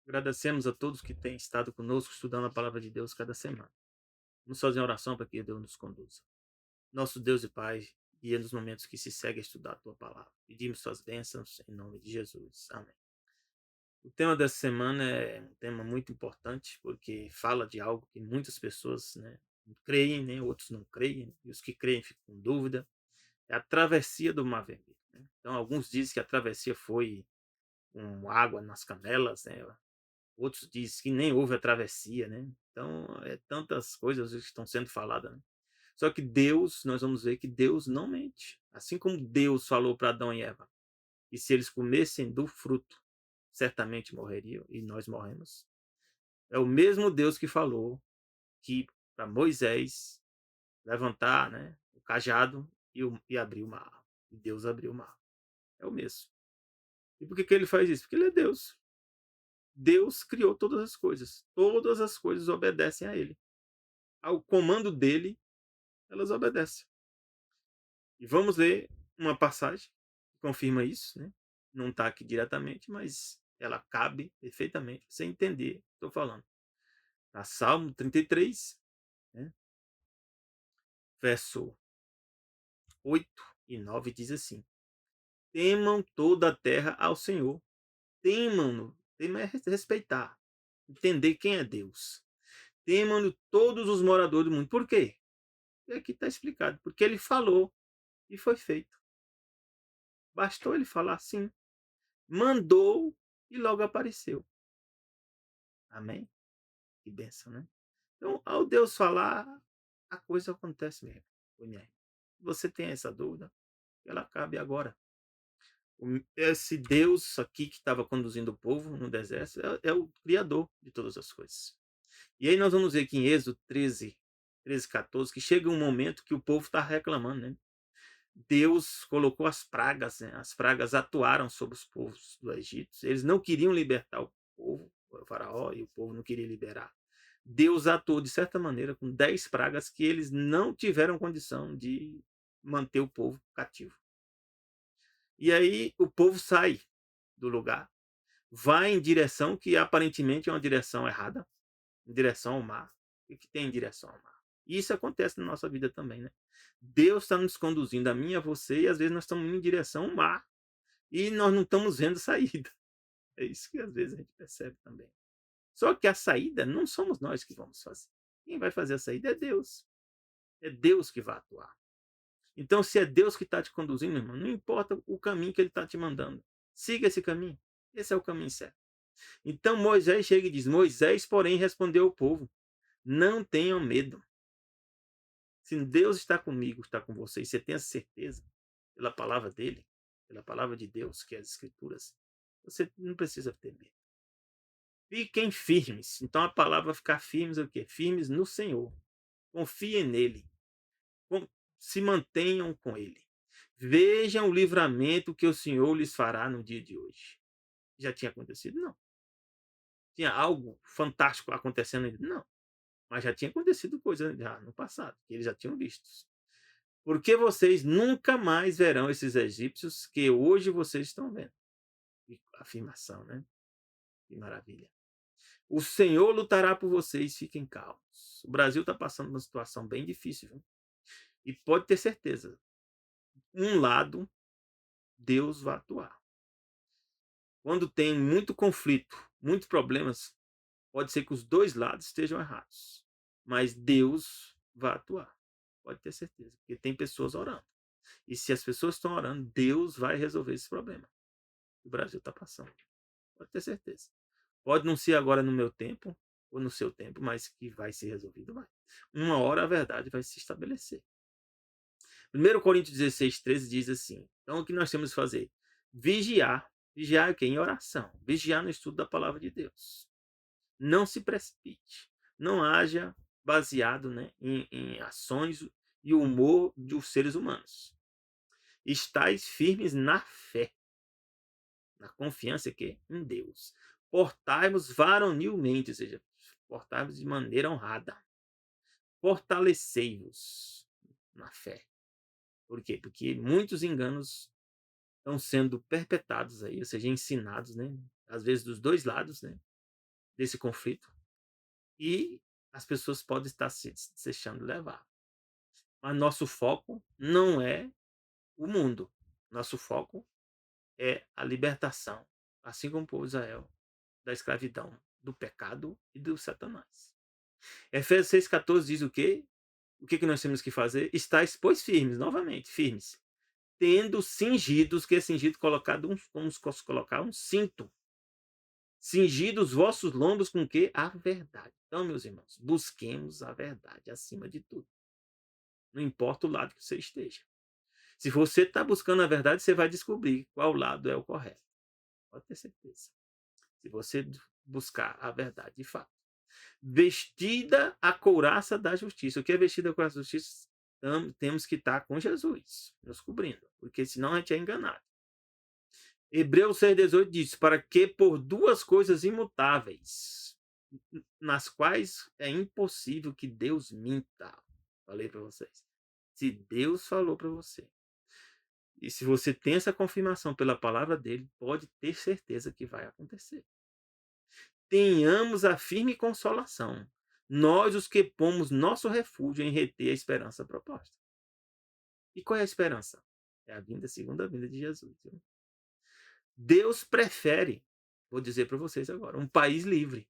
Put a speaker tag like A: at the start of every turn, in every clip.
A: Agradecemos a todos que têm estado conosco estudando a palavra de Deus cada semana. Vamos fazer uma oração para que Deus nos conduza. Nosso Deus e Pai, guia nos momentos que se segue a estudar a tua palavra. Pedimos suas bênçãos em nome de Jesus. Amém. O tema dessa semana é um tema muito importante porque fala de algo que muitas pessoas, creem, né? Outros não creem, e os que creem ficam com dúvida. É a travessia do Mar Vermelho. Né? Então, alguns dizem que a travessia foi com água nas canelas, né? Outros dizem que nem houve a travessia, né? Então, é tantas coisas que estão sendo faladas, né? Só que Deus, nós vamos ver que Deus não mente. Assim como Deus falou para Adão e Eva, e se eles comessem do fruto, certamente morreriam, e nós morremos. É o mesmo Deus que falou que para Moisés levantar, né, o cajado e abrir o mar. E Deus abriu o mar. É o mesmo. E por que, que ele faz isso? Porque ele é Deus. Deus criou todas as coisas. Todas as coisas obedecem a ele. Ao comando dele, elas obedecem. E vamos ler uma passagem que confirma isso, né? Não está aqui diretamente, mas ela cabe perfeitamente sem entender o que estou falando. Tá? Salmo 33, né? Verso 8 e 9 diz assim: Temam toda a terra ao Senhor, temam-no, temam é respeitar, entender quem é Deus. Temam-no todos os moradores do mundo. Por quê? E aqui está explicado. Porque ele falou e foi feito. Bastou ele falar assim, mandou e logo apareceu. Amém? Que bênção, né? Então, ao Deus falar, a coisa acontece mesmo. Você tem essa dúvida? Ela cabe agora. Esse Deus aqui que estava conduzindo o povo no deserto é o Criador de todas as coisas. E aí nós vamos ver que em Êxodo 13, 14, que chega um momento que o povo está reclamando, né? Deus colocou as pragas, né? As pragas atuaram sobre os povos do Egito. Eles não queriam libertar o povo, o faraó, e o povo não queria liberar. Deus atuou de certa maneira com 10 pragas que eles não tiveram condição de manter o povo cativo. E aí o povo sai do lugar, vai em direção que aparentemente é uma direção errada, em direção ao mar. O que tem em direção ao mar? E isso acontece na nossa vida também, né? Deus está nos conduzindo, a mim e a você, e às vezes nós estamos indo em direção ao mar e nós não estamos vendo saída. É isso que às vezes a gente percebe também. Só que a saída não somos nós que vamos fazer. Quem vai fazer a saída é Deus. É Deus que vai atuar. Então, se é Deus que está te conduzindo, irmão, não importa o caminho que ele está te mandando. Siga esse caminho. Esse é o caminho certo. Então Moisés chega e diz: Moisés, porém, respondeu ao povo: Não tenham medo. Se Deus está comigo, está com vocês, você tem a certeza, pela palavra dele, pela palavra de Deus, que é as Escrituras, você não precisa ter medo. Fiquem firmes. Então a palavra vai ficar firmes o quê? Firmes no Senhor. Confiem nele. Se mantenham com ele. Vejam o livramento que o Senhor lhes fará no dia de hoje. Já tinha acontecido? Não. Tinha algo fantástico acontecendo? Não. Mas já tinha acontecido coisa já no passado, que eles já tinham visto. Porque vocês nunca mais verão esses egípcios que hoje vocês estão vendo. Que afirmação, né? Que maravilha. O Senhor lutará por vocês, fiquem calmos. O Brasil está passando uma situação bem difícil, viu? E pode ter certeza, um lado, Deus vai atuar. Quando tem muito conflito, muitos problemas, pode ser que os dois lados estejam errados. Mas Deus vai atuar. Pode ter certeza. Porque tem pessoas orando. E se as pessoas estão orando, Deus vai resolver esse problema que o Brasil está passando. Pode ter certeza. Pode não ser agora no meu tempo, ou no seu tempo, mas que vai ser resolvido, vai. Uma hora a verdade vai se estabelecer. 1 Coríntios 16, 13 diz assim: então o que nós temos que fazer? Vigiar. Vigiar o quê? Em oração. Vigiar no estudo da palavra de Deus. Não se precipite. Não haja baseado, né, em ações e humor dos seres humanos. Estais firmes na fé, na confiança que em Deus. Portai-vos varonilmente, ou seja, portai-vos de maneira honrada. Fortalecei-vos na fé. Por quê? Porque muitos enganos estão sendo perpetrados aí, ou seja, ensinados, né? Às vezes dos dois lados, né? desse conflito e as pessoas podem estar se deixando levar. Mas nosso foco não é o mundo. Nosso foco é a libertação, assim como o povo de Israel, da escravidão, do pecado e do Satanás. Efésios 6,14 diz o quê? O que nós temos que fazer? Estáis, pois, firmes, novamente, firmes. Tendo cingidos, que é cingido colocado, vamos colocar um cinto. Cingido os vossos lombos com o quê? A verdade. Então, meus irmãos, busquemos a verdade acima de tudo. Não importa o lado que você esteja. Se você está buscando a verdade, você vai descobrir qual lado é o correto. Pode ter certeza. Se você buscar a verdade de fato. Vestida a couraça da justiça. O que é vestida a couraça da justiça? Temos que estar com Jesus, nos cobrindo, porque senão a gente é enganado. Hebreus 6,18 diz: para que por duas coisas imutáveis, nas quais é impossível que Deus minta. Falei para vocês. Se Deus falou para você, e se você tem essa confirmação pela palavra dele, pode ter certeza que vai acontecer. Tenhamos a firme consolação, nós os que pomos nosso refúgio em reter a esperança proposta. E qual é a esperança? É a segunda vinda de Jesus. Viu? Deus prefere, vou dizer para vocês agora, um país livre,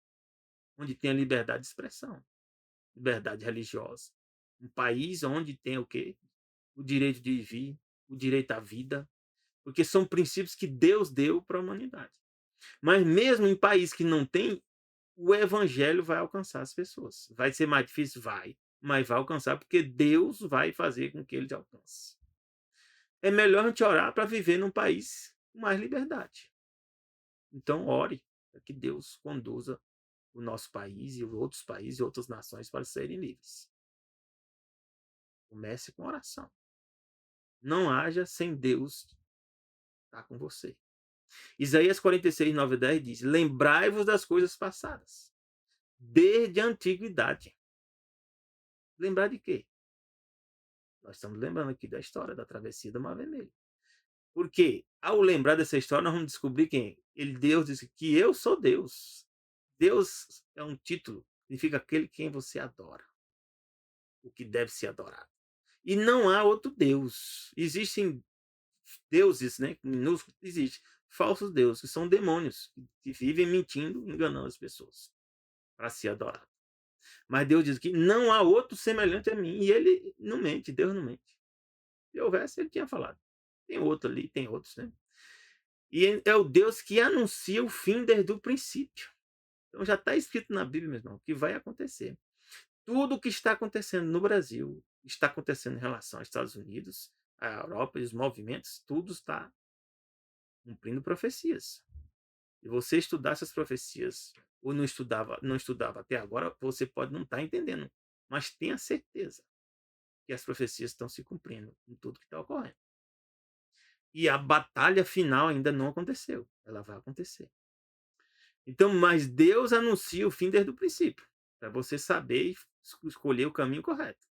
A: onde tem a liberdade de expressão, liberdade religiosa. Um país onde tem o quê? O direito de viver, o direito à vida, porque são princípios que Deus deu para a humanidade. Mas mesmo em país que não tem, o evangelho vai alcançar as pessoas. Vai ser mais difícil? Vai, mas vai alcançar porque Deus vai fazer com que ele alcance. É melhor a gente orar para viver num país com mais liberdade. Então ore para que Deus conduza o nosso país e outros países e outras nações para serem livres. Comece com oração. Não haja sem Deus estar com você. Isaías 46, 9 e 10 diz: lembrai-vos das coisas passadas, desde a antiguidade. Lembrar de quê? Nós estamos lembrando aqui da história da travessia do Mar Vermelho. Porque, ao lembrar dessa história, nós vamos descobrir quem? Deus disse que eu sou Deus. Deus é um título, significa aquele quem você adora. O que deve ser adorado. E não há outro Deus. Existem deuses, né? Minúsculos, existe. Falsos deuses, que são demônios, que vivem mentindo, enganando as pessoas para ser adorado. Mas Deus diz que não há outro semelhante a mim. E ele não mente, Deus não mente. Se houvesse, ele tinha falado. Tem outro ali, tem outros, né? E é o Deus que anuncia o fim desde o princípio. Então já está escrito na Bíblia, meu irmão, que vai acontecer. Tudo o que está acontecendo no Brasil, está acontecendo em relação aos Estados Unidos, à Europa e os movimentos, tudo está cumprindo profecias. E você estudar essas profecias, ou não estudava até agora, você pode não estar entendendo. Mas tenha certeza que as profecias estão se cumprindo em tudo que está ocorrendo. E a batalha final ainda não aconteceu. Ela vai acontecer. Então, mas Deus anuncia o fim desde o princípio, para você saber escolher o caminho correto.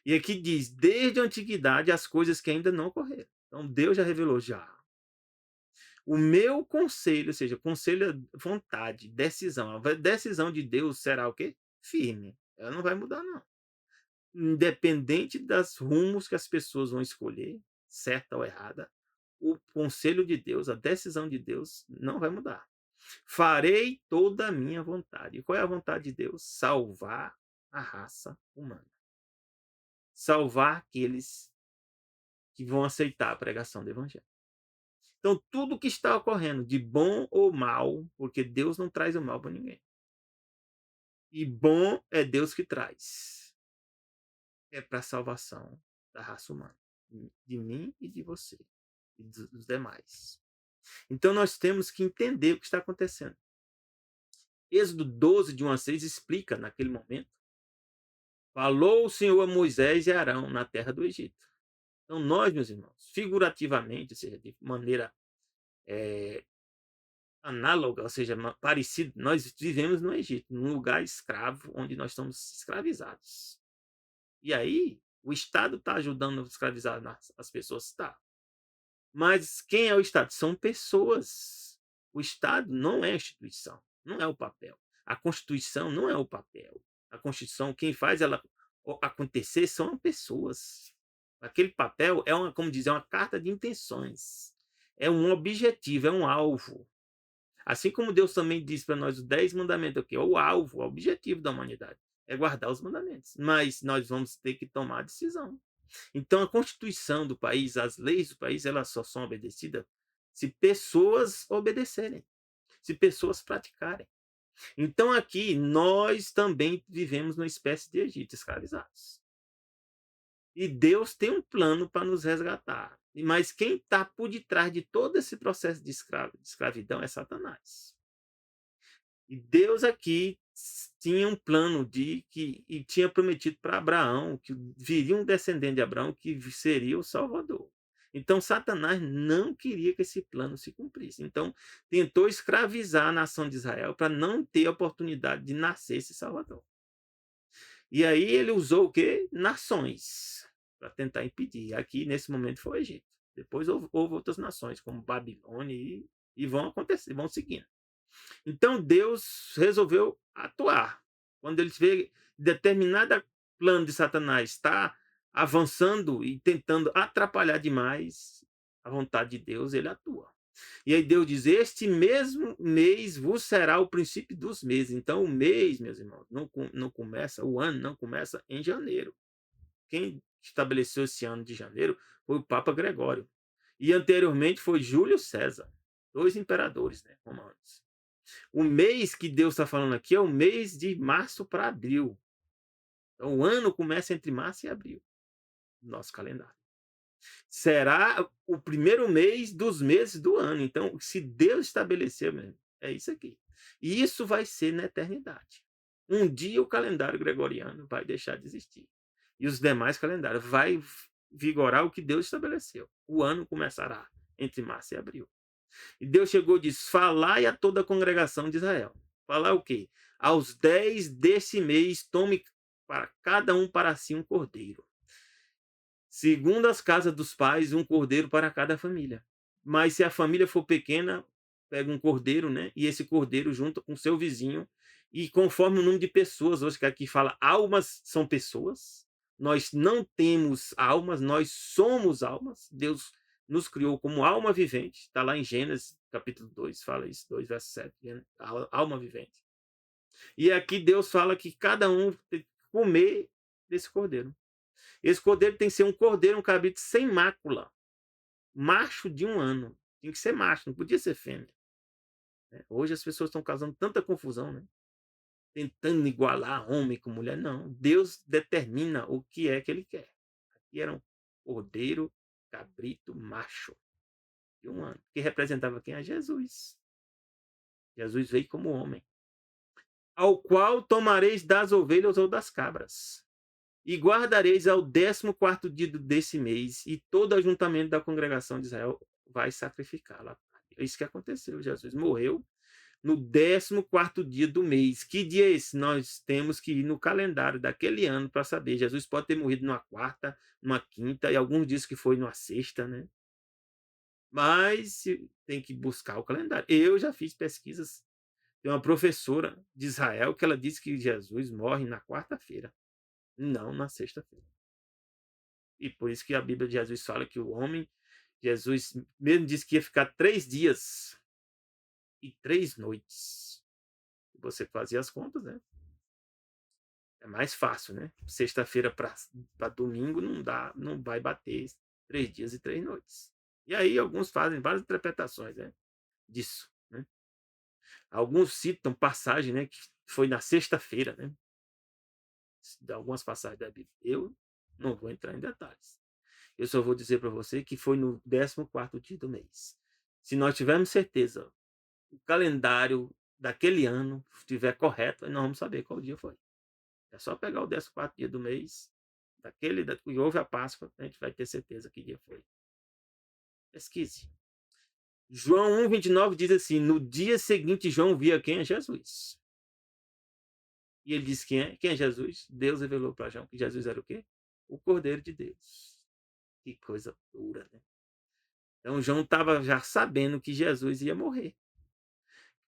A: E aqui diz, desde a antiguidade, as coisas que ainda não ocorreram. Então, Deus já revelou já. O meu conselho, ou seja, conselho é vontade, decisão. A decisão de Deus será o quê? Firme. Ela não vai mudar, não. Independente das rumos que as pessoas vão escolher, certa ou errada, o conselho de Deus, a decisão de Deus não vai mudar. Farei toda a minha vontade. E qual é a vontade de Deus? Salvar a raça humana. Salvar aqueles que vão aceitar a pregação do evangelho. Então, tudo que está ocorrendo, de bom ou mal, porque Deus não traz o mal para ninguém. E bom é Deus que traz. É para a salvação da raça humana. De mim e de você. E dos demais. Então, nós temos que entender o que está acontecendo. Êxodo 12, de 1 a 6, explica naquele momento. Falou o Senhor a Moisés e a Arão na terra do Egito. Então, nós, meus irmãos, figurativamente, ou seja, de maneira análoga, ou seja, parecida, nós vivemos no Egito, num lugar escravo, onde nós estamos escravizados. E aí, o Estado está ajudando a escravizar as pessoas? Está. Mas quem é o Estado? São pessoas. O Estado não é a instituição, não é o papel. A Constituição não é o papel. A Constituição, quem faz ela acontecer são pessoas. Aquele papel é uma, como dizer, uma carta de intenções. É um objetivo, é um alvo. Assim como Deus também diz para nós os 10 mandamentos aqui, é o alvo, o objetivo da humanidade. É guardar os mandamentos. Mas nós vamos ter que tomar a decisão. Então, a Constituição do país, as leis do país, elas só são obedecidas se pessoas obedecerem, se pessoas praticarem. Então, aqui, nós também vivemos numa espécie de Egito, escravizados. E Deus tem um plano para nos resgatar. Mas quem está por detrás de todo esse processo de escravidão é Satanás. E Deus aqui tinha um plano e tinha prometido para Abraão que viria um descendente de Abraão que seria o Salvador. Então Satanás não queria que esse plano se cumprisse. Então tentou escravizar a nação de Israel para não ter a oportunidade de nascer esse Salvador. E aí ele usou o quê? Nações para tentar impedir. Aqui nesse momento foi o Egito. Depois houve outras nações como Babilônia e vão acontecer, vão seguindo. Então Deus resolveu atuar. Quando ele vê determinado plano de Satanás está avançando e tentando atrapalhar demais a vontade de Deus, ele atua. E aí Deus diz: este mesmo mês vos será o princípio dos meses. Então o mês, meus irmãos, não começa, o ano não começa em janeiro. Quem estabeleceu esse ano de janeiro foi o Papa Gregório. E anteriormente foi Júlio César, 2 imperadores, né, romanos. O mês que Deus está falando aqui é o mês de março para abril. Então, o ano começa entre março e abril, no nosso calendário. Será o primeiro mês dos meses do ano. Então, se Deus estabeleceu, mesmo, é isso aqui. E isso vai ser na eternidade. Um dia o calendário gregoriano vai deixar de existir. E os demais calendários vai vigorar o que Deus estabeleceu. O ano começará entre março e abril. E Deus chegou e disse: falai a toda a congregação de Israel. Falar o quê? Aos 10 desse mês, tome para cada um para si um cordeiro. Segundo as casas dos pais, um cordeiro para cada família. Mas se a família for pequena, pega um cordeiro, né? E esse cordeiro junto com seu vizinho. E conforme o número de pessoas, hoje que aqui fala, almas são pessoas. Nós não temos almas, nós somos almas. Deus nos criou como alma vivente. Está lá em Gênesis, capítulo 2, fala isso, 2, verso 7. Né? Alma vivente. E aqui Deus fala que cada um tem que comer desse cordeiro. Esse cordeiro tem que ser um cordeiro, um cabrito sem mácula. Macho de 1 ano. Tinha que ser macho, não podia ser fêmea. Hoje as pessoas estão causando tanta confusão, né? Tentando igualar homem com mulher. Não. Deus determina o que é que ele quer. Aqui era um cordeiro, cabrito, macho de 1 ano. Que representava quem? A Jesus. Jesus veio como homem. Ao qual tomareis das ovelhas ou das cabras. E guardareis ao 14º dia desse mês, e todo ajuntamento da congregação de Israel vai sacrificá-la. É isso que aconteceu. Jesus morreu no 14º dia do mês. Que dia é esse? Nós temos que ir no calendário daquele ano para saber. Jesus pode ter morrido numa quarta, numa quinta, e alguns dizem que foi numa sexta, né? Mas tem que buscar o calendário. Eu já fiz pesquisas. Tem uma professora de Israel que ela disse que Jesus morre na quarta-feira, não na sexta-feira. E por isso que a Bíblia de Jesus fala que o homem, Jesus mesmo disse que ia ficar 3 dias e 3 noites. Você fazia as contas, né? É mais fácil, né? Sexta-feira para domingo não dá, não vai bater 3 dias e 3 noites. E aí alguns fazem várias interpretações, né, disso, né? Alguns citam passagem, né, que foi na sexta-feira, né? Algumas passagens da Bíblia. Eu não vou entrar em detalhes. Eu só vou dizer para você que foi no 14º dia do mês. Se nós tivermos certeza, o calendário daquele ano estiver correto, nós vamos saber qual dia foi. É só pegar o 14º dia do mês, que houve a Páscoa, a gente vai ter certeza que dia foi. Pesquise. João 1,29 diz assim: no dia seguinte, João via quem é Jesus. E ele disse quem é? Quem é Jesus? Deus revelou para João que Jesus era o quê? O Cordeiro de Deus. Que coisa dura, né? Então João estava já sabendo que Jesus ia morrer.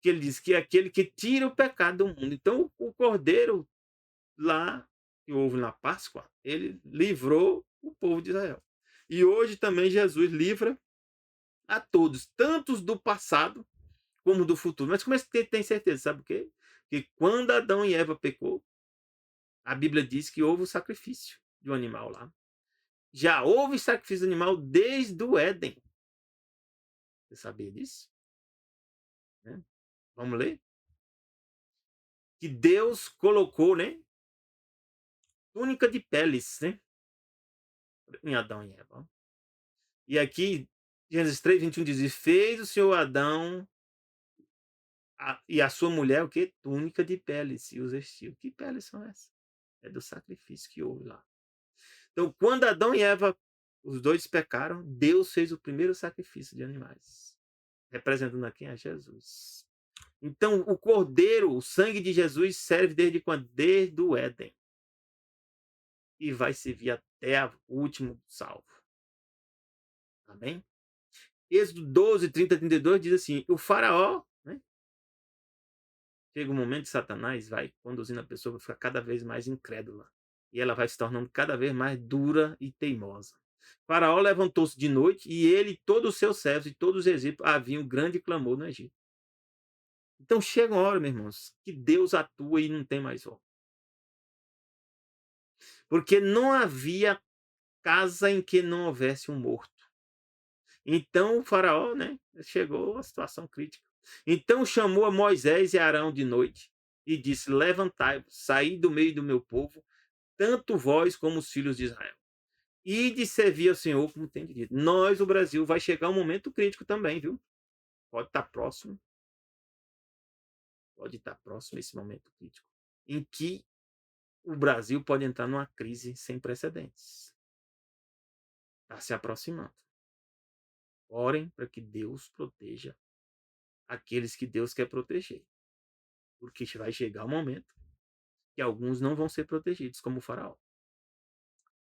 A: que ele diz que é aquele que tira o pecado do mundo. Então, o cordeiro lá, que houve na Páscoa, ele livrou o povo de Israel. E hoje também Jesus livra a todos, tanto do passado como do futuro. Mas como é que tem certeza? Sabe o quê? Que quando Adão e Eva pecou, a Bíblia diz que houve o sacrifício de um animal lá. Já houve sacrifício de animal desde o Éden. Você sabia disso? Né? Vamos ler? Que Deus colocou, né? Túnica de peles, né? Em Adão e Eva. E aqui, Gênesis 3:21 diz: e fez o Senhor Adão e a sua mulher o quê? Túnica de peles e os vestiu. Que peles são essas? É do sacrifício que houve lá. Então, quando Adão e Eva, os dois pecaram, Deus fez o primeiro sacrifício de animais, representando aqui a Jesus. Então, o cordeiro, o sangue de Jesus serve desde quando? Desde o Éden. E vai servir até o último salvo. Amém? Êxodo 12, 30, 32 diz assim: o faraó, né? Chega um momento que Satanás vai conduzindo a pessoa a ficar cada vez mais incrédula. E ela vai se tornando cada vez mais dura e teimosa. Faraó levantou-se de noite e ele e todos os seus servos e todos os egípcios haviam um grande clamor no Egito. Então chega uma hora, meus irmãos, que Deus atua e não tem mais volta. Porque não havia casa em que não houvesse um morto. Então o faraó, né, chegou a situação crítica. Então chamou a Moisés e Arão de noite e disse: levantai-vos, saí do meio do meu povo, tanto vós como os filhos de Israel. E de servir ao Senhor como tem dito. Nós, o Brasil, vai chegar um momento crítico também, viu? Pode estar próximo. Pode estar próximo esse momento crítico. Em que o Brasil pode entrar numa crise sem precedentes. Está se aproximando. Orem para que Deus proteja aqueles que Deus quer proteger. Porque vai chegar um momento que alguns não vão ser protegidos, como o faraó.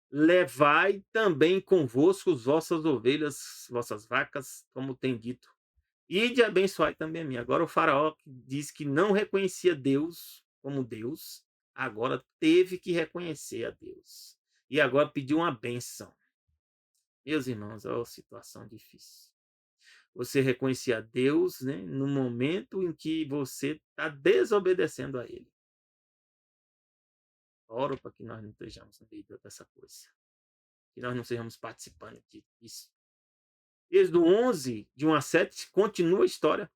A: Levai também convosco as vossas ovelhas, vossas vacas, como tem dito. E de abençoai também a mim. Agora o faraó que diz que não reconhecia Deus como Deus, agora teve que reconhecer a Deus. E agora pediu uma bênção. Meus irmãos, é uma situação difícil. Você reconhecer a Deus, né, no momento em que você está desobedecendo a Ele. Oro para que nós não estejamos no meio dessa coisa. Que nós não sejamos participantes disso. Êxodo 11, de 1 a 7, continua a história.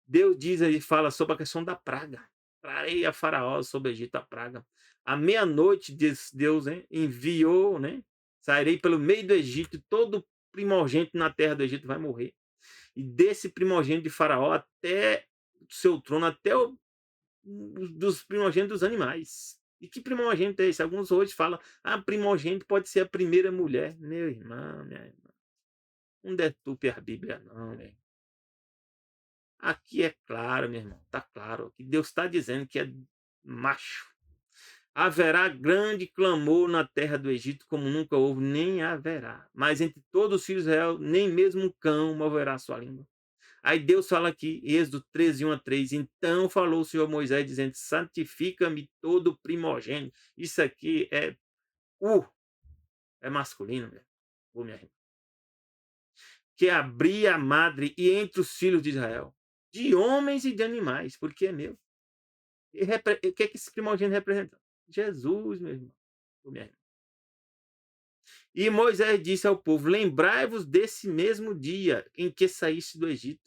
A: Deus diz aí, fala sobre a questão da praga. Trarei a Faraó sobre o Egito a praga. À meia-noite, Deus, né, enviou, né? Sairei pelo meio do Egito, e todo primogênito na terra do Egito vai morrer. E desse primogênito de Faraó até o seu trono, até dos primogênitos dos animais. E que primogênito é esse? Alguns hoje falam, primogênito pode ser a primeira mulher. Meu irmão, minha irmã. Não deturpe a Bíblia, não, velho. Aqui é claro, meu irmão, está claro que Deus está dizendo que é macho. Haverá grande clamor na terra do Egito, como nunca houve, nem haverá. Mas entre todos os filhos de Israel, nem mesmo um cão moverá a sua língua. Aí Deus fala aqui, Êxodo 13, 1 a 3. Então falou o Senhor a Moisés, dizendo: santifica-me todo primogênito. Isso aqui é masculino, minha irmã. Que abri a madre e entre os filhos de Israel, de homens e de animais, porque é meu. O que é que esse primogênito representa? Jesus, meu irmão. Minha irmã. E Moisés disse ao povo: lembrai-vos desse mesmo dia em que saíste do Egito,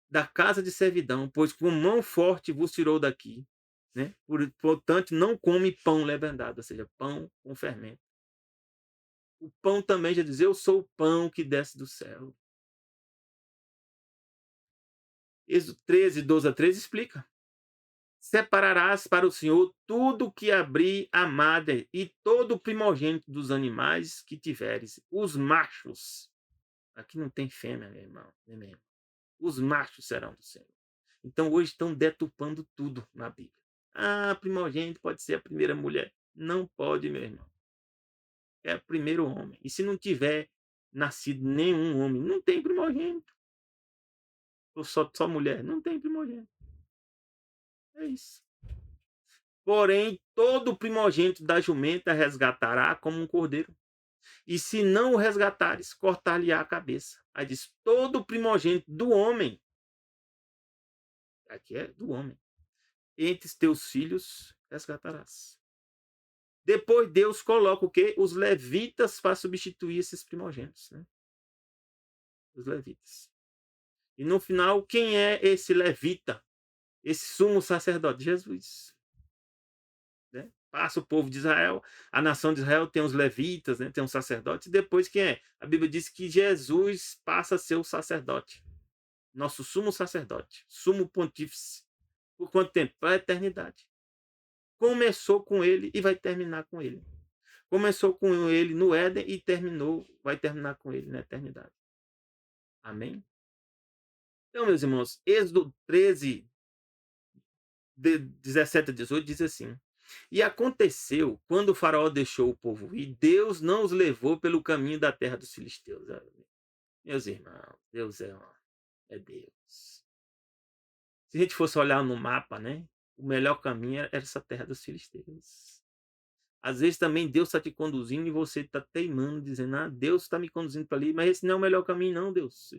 A: da casa de servidão, pois com mão forte vos tirou daqui. Né? Portanto, não come pão levedado, ou seja, pão com fermento. O pão também já diz: eu sou o pão que desce do céu. Êxodo 13, 12 a 13 explica. Separarás para o Senhor tudo que abrir a madre e todo o primogênito dos animais que tiveres, os machos. Aqui não tem fêmea, meu irmão. Os machos serão do Senhor. Então hoje estão deturpando tudo na Bíblia. Primogênito pode ser a primeira mulher. Não pode, meu irmão. É o primeiro homem. E se não tiver nascido nenhum homem, não tem primogênito. Ou só mulher, não tem primogênito. É isso. Porém, todo primogênito da jumenta resgatará como um cordeiro. E se não o resgatares, cortar-lhe-á a cabeça. Aí diz: todo primogênito do homem, aqui é do homem, entre os teus filhos resgatarás. Depois Deus coloca o quê? Os levitas para substituir esses primogênitos, né? Os levitas. E no final, quem é esse levita? Esse sumo sacerdote? Jesus. Né? Passa o povo de Israel, a nação de Israel tem os levitas, né? Tem os sacerdotes, e depois quem é? A Bíblia diz que Jesus passa a ser o sacerdote, nosso sumo sacerdote, sumo pontífice. Por quanto tempo? Para a eternidade. Começou com ele e vai terminar com ele. Começou com ele no Éden e vai terminar com ele na eternidade. Amém? Então, meus irmãos, Êxodo 13, 17 a 18 diz assim: e aconteceu, quando o faraó deixou o povo ir, Deus não os levou pelo caminho da terra dos filisteus. Meus irmãos, Deus é Deus. Se a gente fosse olhar no mapa, né? O melhor caminho era essa terra dos filisteus. Às vezes também Deus está te conduzindo e você está teimando, dizendo: ah, Deus está me conduzindo para ali, mas esse não é o melhor caminho, não, Deus.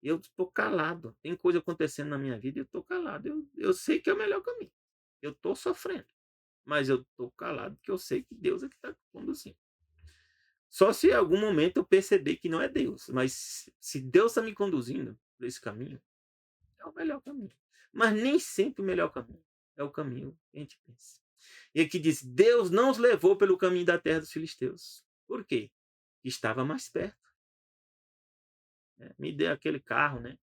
A: Eu estou calado. Tem coisa acontecendo na minha vida e eu estou calado. Eu sei que é o melhor caminho. Eu estou sofrendo. Mas eu estou calado porque eu sei que Deus é que está conduzindo. Só se em algum momento eu perceber que não é Deus. Mas se Deus está me conduzindo por esse caminho, é o melhor caminho. Mas nem sempre o melhor caminho é o caminho que a gente pensa. E aqui diz: Deus não os levou pelo caminho da terra dos filisteus. Por quê? Estava mais perto. Né? Me dê aquele carro, né?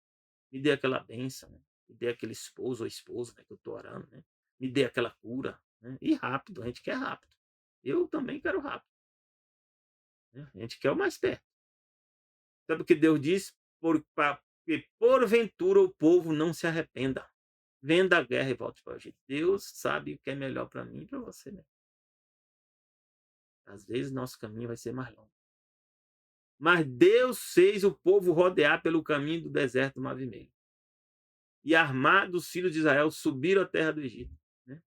A: Me dê aquela bênção, né? Me dê aquele esposo ou esposa, né, que eu estou orando, né? Me dê aquela cura. Né? E rápido, a gente quer rápido. Eu também quero rápido. Né? A gente quer o mais perto. Sabe o que Deus diz? Porque porventura o povo não se arrependa. Venda a guerra e volte para o Egito. Deus sabe o que é melhor para mim e para você. Né? Às vezes nosso caminho vai ser mais longo. Mas Deus fez o povo rodear pelo caminho do deserto do Mar Vermelho. E armados os filhos de Israel subiram à terra do Egito. Né?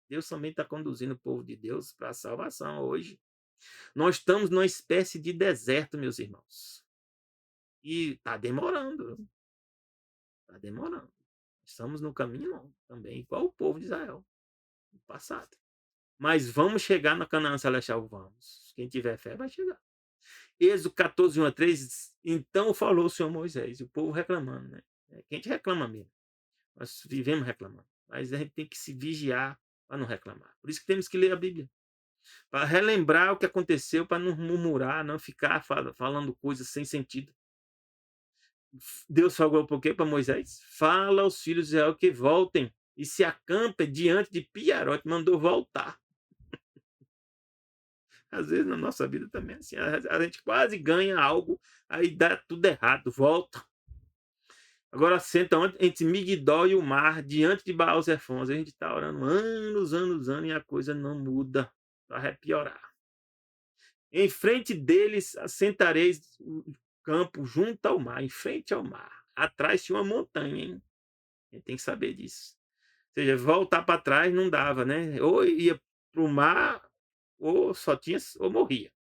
A: Deus também está conduzindo o povo de Deus para a salvação hoje. Nós estamos numa espécie de deserto, meus irmãos. E está demorando. Está demorando. Estamos no caminho longo também, igual o povo de Israel no passado. Mas vamos chegar na Canaã Celestial, vamos. Quem tiver fé vai chegar. Êxodo 14, 1 a 3, então falou o Senhor Moisés, e o povo reclamando, né? Que a gente reclama mesmo. Nós vivemos reclamando. Mas a gente tem que se vigiar para não reclamar. Por isso que temos que ler a Bíblia. Para relembrar o que aconteceu, para não murmurar, não ficar falando coisas sem sentido. Deus falou por quê para Moisés? Fala aos filhos de Israel que voltem e se acampem diante de Piarote. Mandou voltar. Às vezes na nossa vida também é assim. A gente quase ganha algo, aí dá tudo errado. Volta. Agora senta entre Migdol e o mar, diante de Baal-Zefon. A gente está orando anos, e a coisa não muda. Vai piorar. Em frente deles assentareis o campo junto ao mar, em frente ao mar. Atrás tinha uma montanha, hein? A gente tem que saber disso. Ou seja, voltar para trás não dava, né? Ou ia para o mar, ou só tinha, ou morria.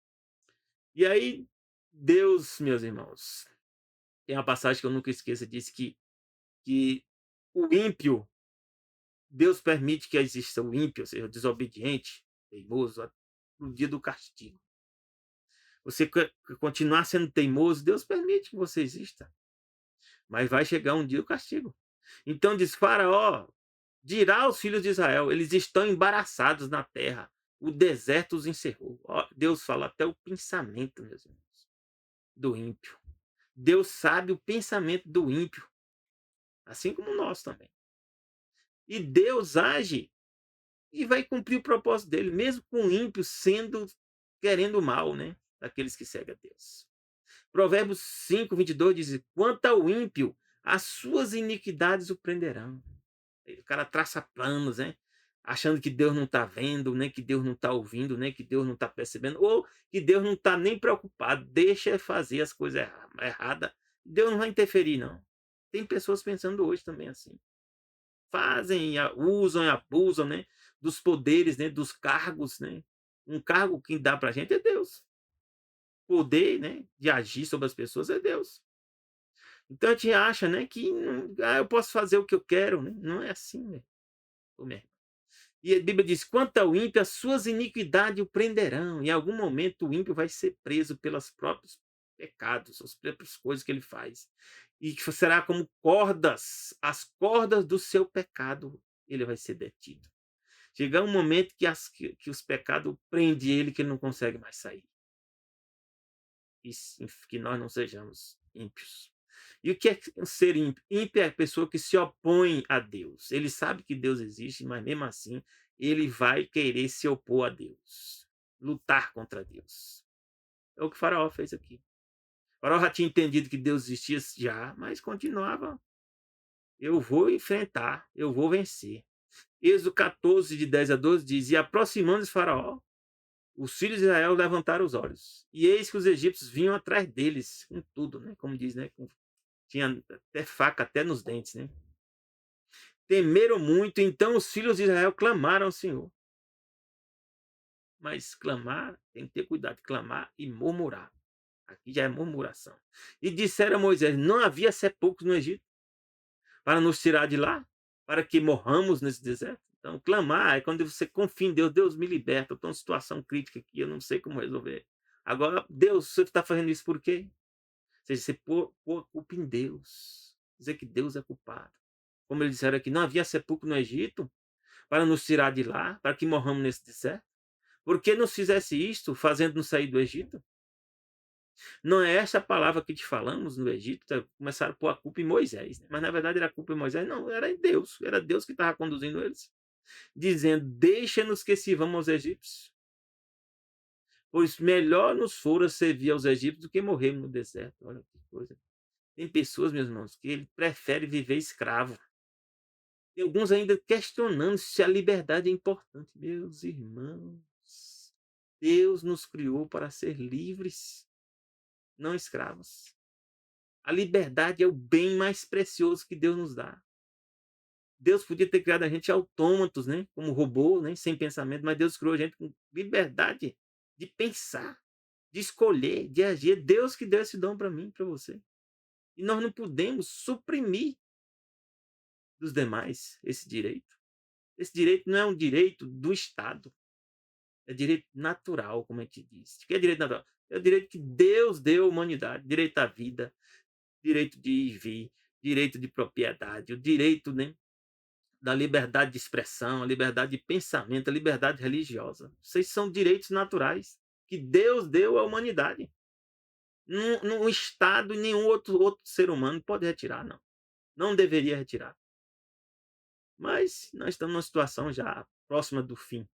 A: E aí, Deus, meus irmãos, tem uma passagem que eu nunca esqueço, diz que o ímpio, Deus permite que exista o ímpio, ou seja, o desobediente, teimoso, no dia do castigo. Você continuar sendo teimoso, Deus permite que você exista. Mas vai chegar um dia o castigo. Então diz Faraó, dirá aos filhos de Israel, eles estão embaraçados na terra. O deserto os encerrou. Ó, Deus fala até o pensamento, meus irmãos, do ímpio. Deus sabe o pensamento do ímpio. Assim como nós também. E Deus age e vai cumprir o propósito dele, mesmo com o ímpio querendo o mal, né? Daqueles que seguem a Deus. Provérbios 5, 22 diz: quanto ao ímpio, as suas iniquidades o prenderão. O cara traça planos, né? Achando que Deus não está vendo, nem que Deus não está ouvindo, nem que Deus não está percebendo, ou que Deus não está nem preocupado. Deixa fazer as coisas erradas. Deus não vai interferir, não. Tem pessoas pensando hoje também assim. fazem, usam e abusam, né, dos poderes, né, dos cargos, né. Um cargo que dá pra gente é Deus. Poder, né, de agir sobre as pessoas é Deus. Então a gente acha, né, que eu posso fazer o que eu quero, né. Não é assim, né. Ô, minha irmã. E a Bíblia diz: "Quanto ao ímpio, as suas iniquidades o prenderão". Em algum momento o ímpio vai ser preso pelos próprios pecados, as próprias coisas que ele faz. E que será como cordas, as cordas do seu pecado, ele vai ser detido. Chegar um momento que os pecados prende ele, que ele não consegue mais sair. E sim, que nós não sejamos ímpios. E o que é ser ímpio? Ímpio é a pessoa que se opõe a Deus. Ele sabe que Deus existe, mas mesmo assim ele vai querer se opor a Deus, lutar contra Deus. É o que o Faraó fez aqui. O Faraó já tinha entendido que Deus existia já, mas continuava. Eu vou enfrentar, eu vou vencer. Êxodo 14, de 10 a 12 diz: E aproximando-se Faraó, os filhos de Israel levantaram os olhos. E eis que os egípcios vinham atrás deles, com tudo, né? Como diz, né? Tinha até faca, até nos dentes, né? Temeram muito, então os filhos de Israel clamaram ao Senhor. Mas clamar, tem que ter cuidado, clamar e murmurar. Aqui já é murmuração. E disseram a Moisés: Não havia sepulcros no Egito para nos tirar de lá, para que morramos nesse deserto. Então, clamar é quando você confia em Deus. Deus me liberta, eu estou em situação crítica aqui, eu não sei como resolver. Agora, Deus, você está fazendo isso por quê? Ou seja, você pôr a culpa em Deus. Dizer que Deus é culpado. Como eles disseram aqui, não havia sepulcro no Egito para nos tirar de lá, para que morramos nesse deserto. Por que nos fizesse isto, fazendo-nos sair do Egito? Não é essa a palavra que te falamos no Egito? Começaram a pôr a culpa em Moisés, né? Mas na verdade era a culpa em Moisés? Não, era em Deus. Era Deus que estava conduzindo eles. Dizendo: Deixa-nos que sirvamos aos egípcios. Pois melhor nos fora servir aos egípcios do que morrermos no deserto. Olha que coisa. Tem pessoas, meus irmãos, que ele prefere viver escravo. E alguns ainda questionando se a liberdade é importante. Meus irmãos, Deus nos criou para ser livres, não escravos. A liberdade é o bem mais precioso que Deus nos dá. Deus podia ter criado a gente autômatos, né? Como robô, né? Sem pensamento, mas Deus criou a gente com liberdade de pensar, de escolher, de agir. É Deus que deu esse dom para mim, para você. E nós não podemos suprimir dos demais esse direito. Esse direito não é um direito do Estado, é direito natural, como a gente diz. O que é direito natural? É o direito que Deus deu à humanidade, direito à vida, direito de ir e vir, direito de propriedade, o direito, né, da liberdade de expressão, a liberdade de pensamento, a liberdade religiosa. Vocês são direitos naturais que Deus deu à humanidade. No Estado e nenhum outro ser humano pode retirar, não. Não deveria retirar. Mas nós estamos numa situação já próxima do fim.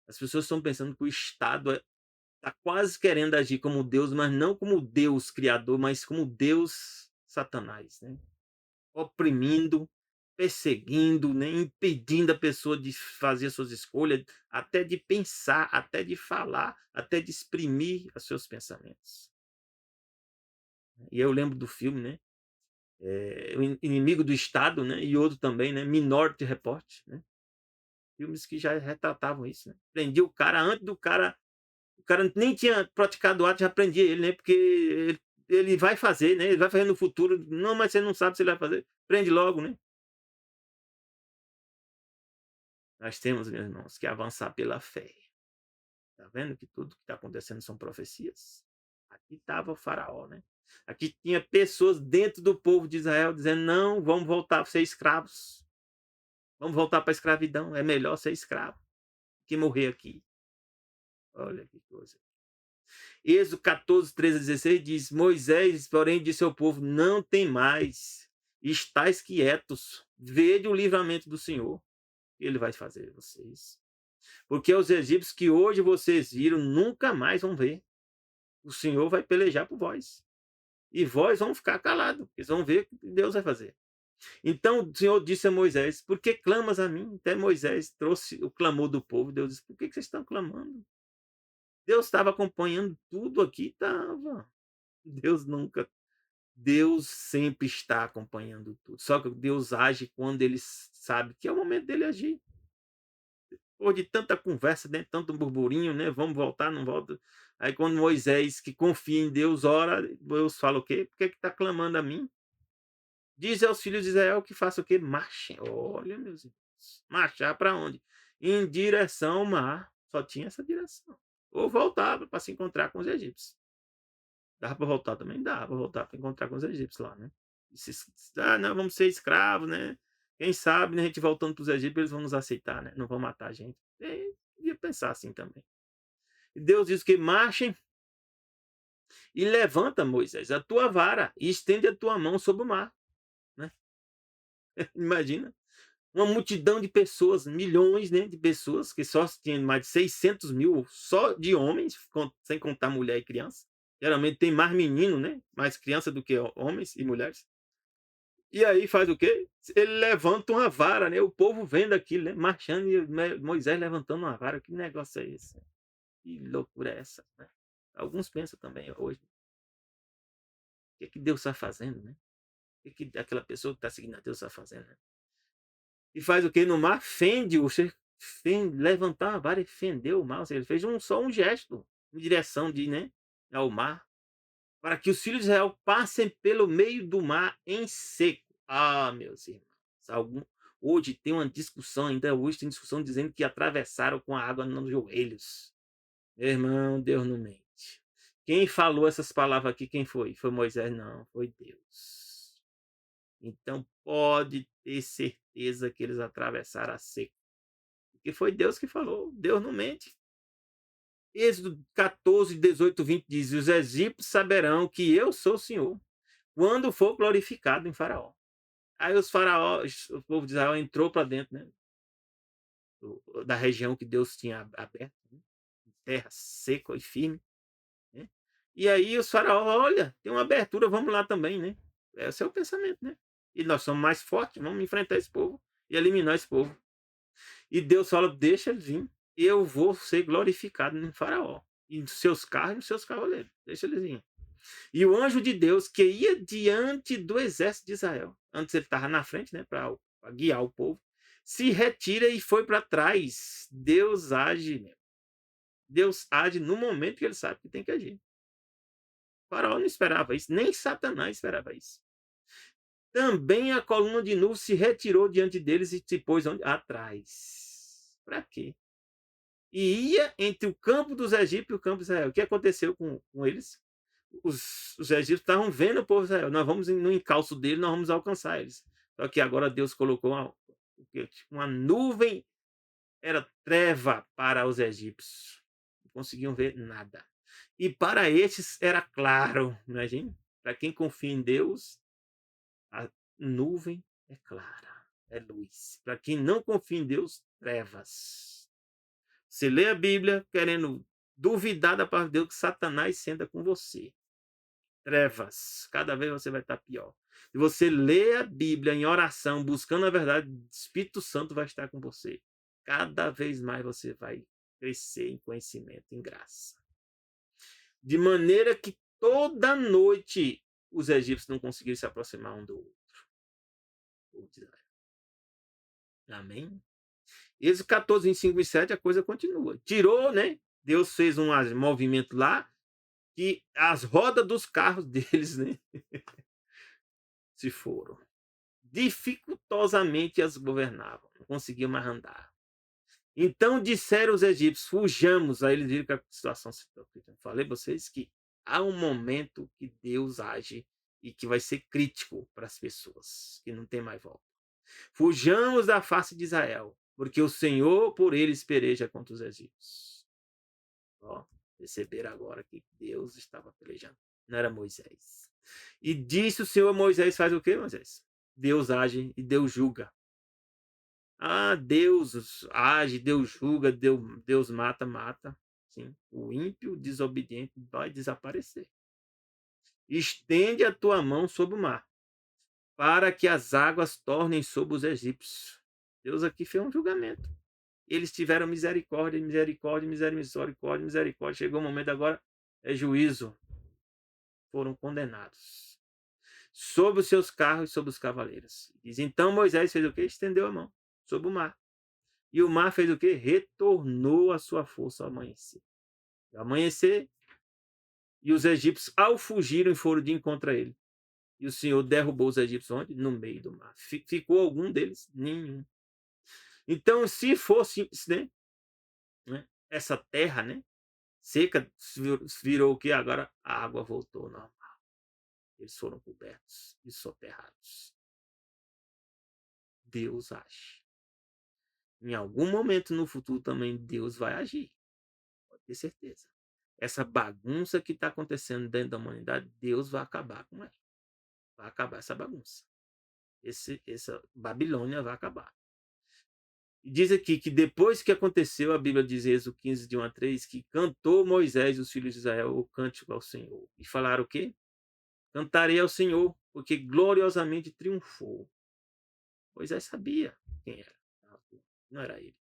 A: As pessoas estão pensando que o Estado está quase querendo agir como Deus, mas não como Deus criador, mas como Deus Satanás, né? Oprimindo, perseguindo, né? Impedindo a pessoa de fazer suas escolhas, até de pensar, até de falar, até de exprimir os seus pensamentos. E eu lembro do filme, né? O Inimigo do Estado, né? E outro também, né? Minority Report, né? Filmes que já retratavam isso, né? Prendia o cara antes do cara. O cara nem tinha praticado o ato, já prendia ele, né? Porque ele vai fazer, né? Ele vai fazer no futuro. Não, mas você não sabe se ele vai fazer. Prende logo, né? Nós temos, meus irmãos, que avançar pela fé. Tá vendo que tudo que está acontecendo são profecias? Aqui estava o faraó, né? Aqui tinha pessoas dentro do povo de Israel dizendo: não, vamos voltar a ser escravos. Vamos voltar para a escravidão. É melhor ser escravo que morrer aqui. Olha que coisa. Êxodo 14, 13 a 16 diz: Moisés, porém, disse ao povo: Não tem mais, estáis quietos, vede o livramento do Senhor. Ele vai fazer vocês. Porque os egípcios que hoje vocês viram, nunca mais vão ver. O Senhor vai pelejar por vós. E vós vão ficar calados. Eles vão ver o que Deus vai fazer. Então o Senhor disse a Moisés: Por que clamas a mim? Até Moisés trouxe o clamor do povo. Deus disse: Por que vocês estão clamando? Deus estava acompanhando tudo aqui, estava. Deus nunca Deus sempre está acompanhando tudo. Só que Deus age quando ele sabe que é o momento dele agir. Pô, de tanta conversa, né, tanto burburinho, né? Vamos voltar, não volta. Aí quando Moisés, que confia em Deus, ora, Deus fala o quê? Por que está clamando a mim? Diz aos filhos de Israel que faça o quê? Marchem. Olha, meus irmãos. Marchar para onde? Em direção ao mar. Só tinha essa direção. Ou voltava para se encontrar com os egípcios. Dava para voltar também? Dava para voltar para encontrar com os egípcios lá, né? Não, vamos ser escravos, né? Quem sabe, né, a gente voltando para os egípcios, eles vão nos aceitar, né? Não vão matar a gente. Ia pensar assim também. E Deus diz que marchem e levanta, Moisés, a tua vara e estende a tua mão sobre o mar, né? Imagina. Uma multidão de pessoas, milhões, né, de pessoas, que só tinha mais de 600 mil só de homens, sem contar mulher e criança. Geralmente tem mais menino, né? Mais criança do que homens e mulheres. E aí faz o quê? Ele levanta uma vara, né? O povo vendo aquilo, né? Marchando e Moisés levantando uma vara. Que negócio é esse? Que loucura é essa, né? Alguns pensam também hoje. O que, é que Deus está fazendo, né? O que, é que aquela pessoa que está seguindo a Deus está fazendo, né? E faz o quê? No mar, fende, levantar a vara e fendeu o mar. Ou seja, ele fez só um gesto em direção né, ao mar, para que os filhos de Israel passem pelo meio do mar em seco. Ah, meus irmãos, hoje tem uma discussão, ainda hoje tem discussão dizendo que atravessaram com a água nos joelhos. Meu irmão, Deus não mente. Quem falou essas palavras aqui, quem foi? Foi Moisés? Não, foi Deus. Então pode ter certeza que eles atravessaram a seco. Porque foi Deus que falou, Deus não mente. Êxodo 14, 18, 20 diz: os egípcios saberão que eu sou o Senhor, quando for glorificado em Faraó. Aí o povo de Israel entrou para dentro, né, da região que Deus tinha aberto, né, terra seca e firme, né? E aí os faraó, olha, tem uma abertura, vamos lá também, né? Esse é o pensamento, né? E nós somos mais fortes, vamos enfrentar esse povo e eliminar esse povo. E Deus fala: deixa ele vir, eu vou ser glorificado em Faraó, e nos seus carros e nos seus cavaleiros, deixa eles vir. E o anjo de Deus, que ia diante do exército de Israel, antes ele estava na frente, né, para guiar o povo, se retira e foi para trás. Deus age, né? Deus age no momento que ele sabe que tem que agir. O faraó não esperava isso, nem Satanás esperava isso. Também a coluna de nuvem se retirou diante deles e se pôs onde? Atrás. Para quê? E ia entre o campo dos egípcios e o campo de Israel. O que aconteceu com eles? Os egípcios estavam vendo o povo de Israel. Nós vamos no encalço dele, nós vamos alcançar eles. Só que agora Deus colocou uma nuvem, era treva para os egípcios. Não conseguiam ver nada. E para estes era claro, imagine. Para quem confia em Deus, a nuvem é clara, é luz. Para quem não confia em Deus, trevas. Você lê a Bíblia querendo duvidar da palavra de Deus, que Satanás senta com você. Trevas. Cada vez você vai estar pior. Se você lê a Bíblia em oração, buscando a verdade, o Espírito Santo vai estar com você. Cada vez mais você vai crescer em conhecimento, em graça. De maneira que toda noite os egípcios não conseguiram se aproximar um do outro. Amém? Êxodo 14, 25 e 7, a coisa continua. Tirou, né? Deus fez um movimento lá, que as rodas dos carros deles, né, se foram. Dificultosamente as governavam, não conseguiam mais andar. Então disseram os egípcios: fujamos. Aí eles viram que a situação se trocou. Falei para vocês que há um momento que Deus age e que vai ser crítico para as pessoas, que não tem mais volta. Fujamos da face de Israel, porque o Senhor por eles peleja contra os egípcios. Ó, perceberam agora que Deus estava pelejando, não era Moisés. E disse o Senhor a Moisés: faz o quê, Moisés? Deus age e Deus julga. Ah, Deus age, Deus julga, Deus mata, mata. Sim, o ímpio desobediente vai desaparecer. Estende a tua mão sobre o mar, para que as águas tornem sobre os egípcios. Deus aqui fez um julgamento. Eles tiveram misericórdia, misericórdia, misericórdia, misericórdia. Chegou o momento agora, é juízo. Foram condenados. sobre os seus carros e sobre os cavaleiros. Diz, então Moisés fez o quê? Estendeu a mão sobre o mar. E o mar fez o quê? Retornou a sua força ao amanhecer. Ao amanhecer, e os egípcios, ao fugirem, foram de encontro a ele. E o Senhor derrubou os egípcios onde? No meio do mar. Ficou algum deles? Nenhum. Então, se fosse, né, essa terra, né, seca, virou o que? Agora a água voltou normal. Eles foram cobertos e soterrados. Deus age. Em algum momento no futuro também Deus vai agir. Pode ter certeza. Essa bagunça que está acontecendo dentro da humanidade, Deus vai acabar com ela. Vai acabar essa bagunça. Essa Babilônia vai acabar. E diz aqui que depois que aconteceu, a Bíblia diz, Êxodo 15, de 1 a 3, que cantou Moisés e os filhos de Israel o cântico ao Senhor. E falaram o quê? Cantarei ao Senhor, porque gloriosamente triunfou. Moisés sabia quem era. Não era ele.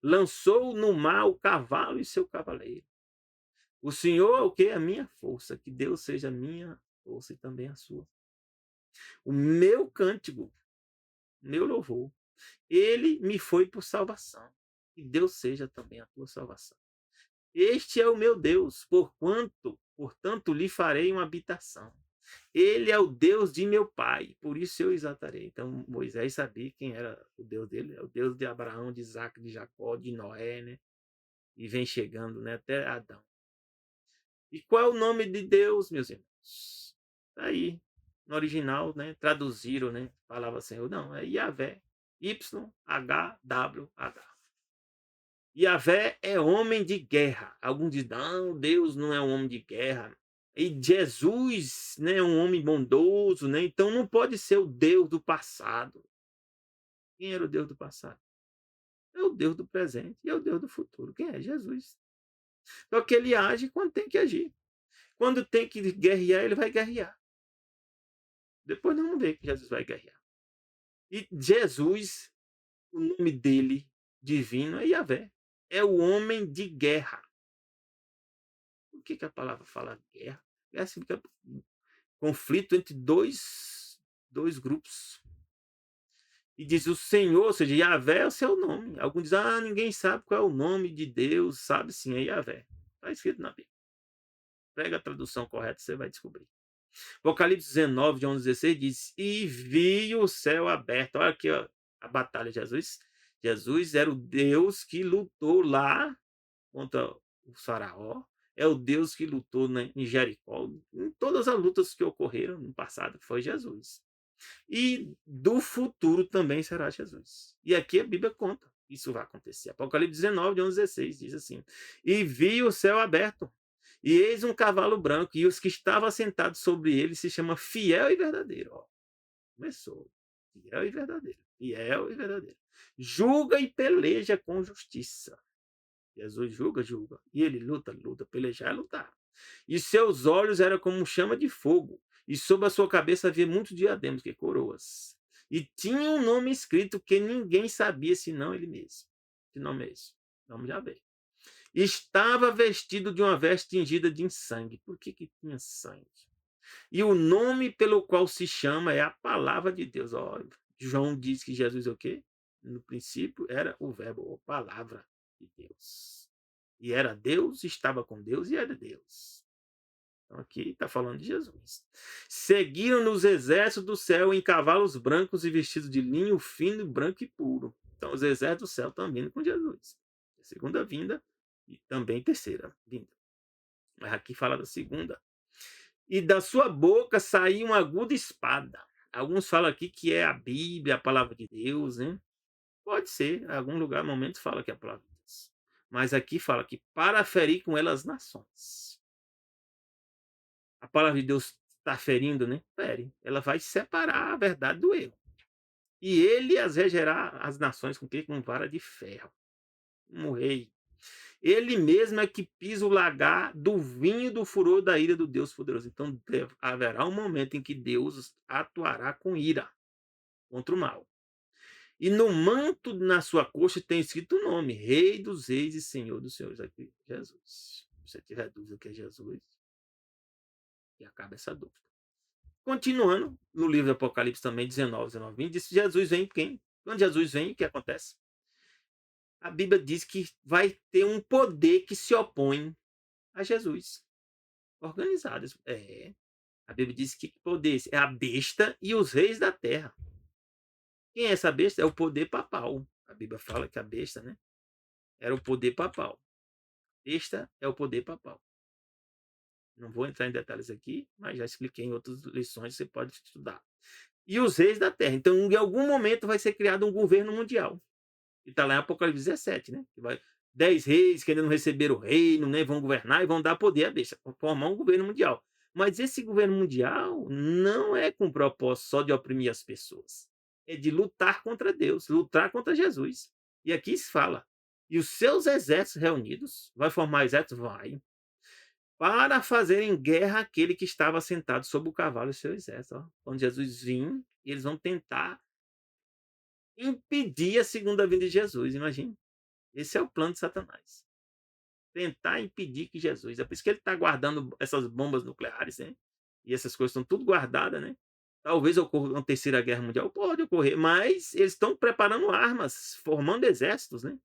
A: Lançou no mar o cavalo e seu cavaleiro. O Senhor é o que? A minha força. Que Deus seja a minha força e também a sua. O meu cântico, meu louvor, ele me foi por salvação. Que Deus seja também a tua salvação. Este é o meu Deus, portanto, lhe farei uma habitação. Ele é o Deus de meu pai, por isso eu exaltarei. Então, Moisés sabia quem era o Deus dele, é o Deus de Abraão, de Isaac, de Jacó, de Noé, né? E vem chegando, né, até Adão. E qual é o nome de Deus, meus irmãos? Tá aí, no original, né, traduziram, né, palavra Senhor. Não, é Yahvé, YHWH. Yahvé é homem de guerra. Alguns dizem, não, Deus não é um homem de guerra. E Jesus, né, é um homem bondoso, né? Então não pode ser o Deus do passado. Quem era o Deus do passado? É o Deus do presente e é o Deus do futuro. Quem é? Jesus. Só que ele age quando tem que agir. Quando tem que guerrear, ele vai guerrear. Depois nós vamos ver que Jesus vai guerrear. E Jesus, o nome dele divino é Yahvé. É o homem de guerra. Por que a palavra fala guerra? Guerra significa conflito entre dois grupos. E diz o Senhor, ou seja, Yahvé é o seu nome. Alguns dizem, ninguém sabe qual é o nome de Deus. Sabe sim, é Yahvé. Está escrito na Bíblia. Pega a tradução correta, você vai descobrir. Apocalipse 19, de 11 a 16, diz, e vi o céu aberto. Olha aqui, ó, a batalha de Jesus. Jesus era o Deus que lutou lá contra o faraó. É o Deus que lutou, né, em Jericó. Em todas as lutas que ocorreram no passado, foi Jesus. E do futuro também será Jesus. E aqui a Bíblia conta. Isso vai acontecer. Apocalipse 19, de 11 a 16, diz assim, e vi o céu aberto, e eis um cavalo branco, e os que estavam sentados sobre ele se chama Fiel e Verdadeiro. Ó, começou. Fiel e verdadeiro. Fiel e verdadeiro. Julga e peleja com justiça. Jesus julga. E ele luta. Pelejar é lutar. E seus olhos eram como chama de fogo. E sobre a sua cabeça havia muitos diademas, que coroas. E tinha um nome escrito que ninguém sabia, senão ele mesmo. Que nome é esse? Nome de Yahvé. Estava vestido de uma veste tingida de sangue. Por que tinha sangue? E o nome pelo qual se chama é a palavra de Deus. Ó, João diz que Jesus é o quê? No princípio era o verbo, a palavra de Deus. E era Deus, estava com Deus e era Deus. Então aqui está falando de Jesus. Seguiram nos exércitos do céu em cavalos brancos e vestidos de linho fino, branco e puro. Então os exércitos do céu estão vindo com Jesus. Segunda vinda e também terceira vinda. Mas aqui fala da segunda. E da sua boca saiu uma aguda espada. Alguns falam aqui que é a Bíblia, a palavra de Deus, né? Pode ser, em algum lugar, momento fala que é a palavra de Deus. Mas aqui fala que para ferir com ela as nações. A palavra de Deus está ferindo, né? Fere. Ela vai separar a verdade do erro. E ele as regerá as nações com que? Com vara de ferro. Um rei. Ele mesmo é que pisa o lagar do vinho do furor da ira do Deus poderoso. Então haverá um momento em que Deus atuará com ira contra o mal. E no manto na sua coxa tem escrito o nome, Rei dos Reis e Senhor dos Senhores. Aqui, Jesus. Se você tiver dúvida que é Jesus, e acaba essa dúvida. Continuando, no livro do Apocalipse também, 19, 19, 20, diz que Jesus vem quem? Quando Jesus vem, o que acontece? A Bíblia diz que vai ter um poder que se opõe a Jesus. Organizados. É. A Bíblia diz que poder esse? É a besta e os reis da terra. Quem é essa besta? É o poder papal. A Bíblia fala que a besta, né? Era o poder papal. Besta é o poder papal. Não vou entrar em detalhes aqui, mas já expliquei em outras lições, você pode estudar. E os reis da terra. Então, em algum momento vai ser criado um governo mundial. E está lá em Apocalipse 17, né? Que vai 10 reis que ainda não receberam o reino, né? Vão governar e vão dar poder à besta, formar um governo mundial. Mas esse governo mundial não é com o propósito só de oprimir as pessoas. É de lutar contra Deus, lutar contra Jesus. E aqui se fala. E os seus exércitos reunidos, vai formar exércitos? Vai. Para fazerem guerra àquele que estava sentado sobre o cavalo e seu exército. Ó. Quando Jesus vir, eles vão tentar impedir a segunda vinda de Jesus, imagine. Esse é o plano de Satanás. Tentar impedir que Jesus. É por isso que ele está guardando essas bombas nucleares, né? E essas coisas estão tudo guardadas, né? Talvez ocorra uma terceira guerra mundial, pode ocorrer, mas eles estão preparando armas, formando exércitos, né?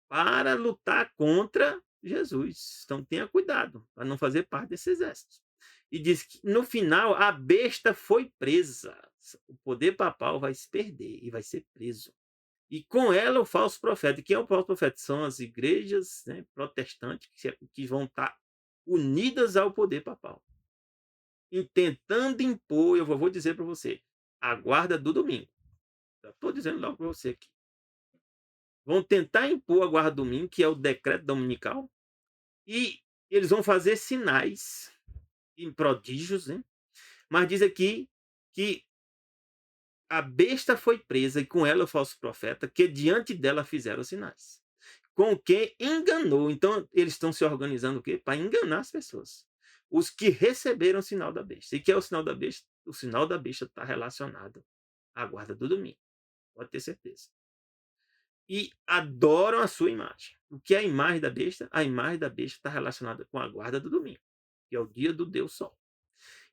A: Para lutar contra Jesus. Então tenha cuidado para não fazer parte desse exército. E diz que no final a besta foi presa. O poder papal vai se perder e vai ser preso. E com ela o falso profeta. E quem é o falso profeta? São as igrejas, né, protestantes que vão estar unidas ao poder papal. E tentando impor, eu vou dizer para você, a guarda do domingo. Já estou dizendo logo para você aqui. Vão tentar impor a guarda do domingo, que é o decreto dominical, e eles vão fazer sinais e prodígios, né? Mas diz aqui que a besta foi presa e com ela o falso profeta, que diante dela fizeram sinais. Com quem enganou. Então, eles estão se organizando o quê? Para enganar as pessoas. Os que receberam o sinal da besta. E que é o sinal da besta? O sinal da besta está relacionado à guarda do domingo. Pode ter certeza. E adoram a sua imagem. O que é a imagem da besta? A imagem da besta está relacionada com a guarda do domingo, que é o dia do Deus Sol.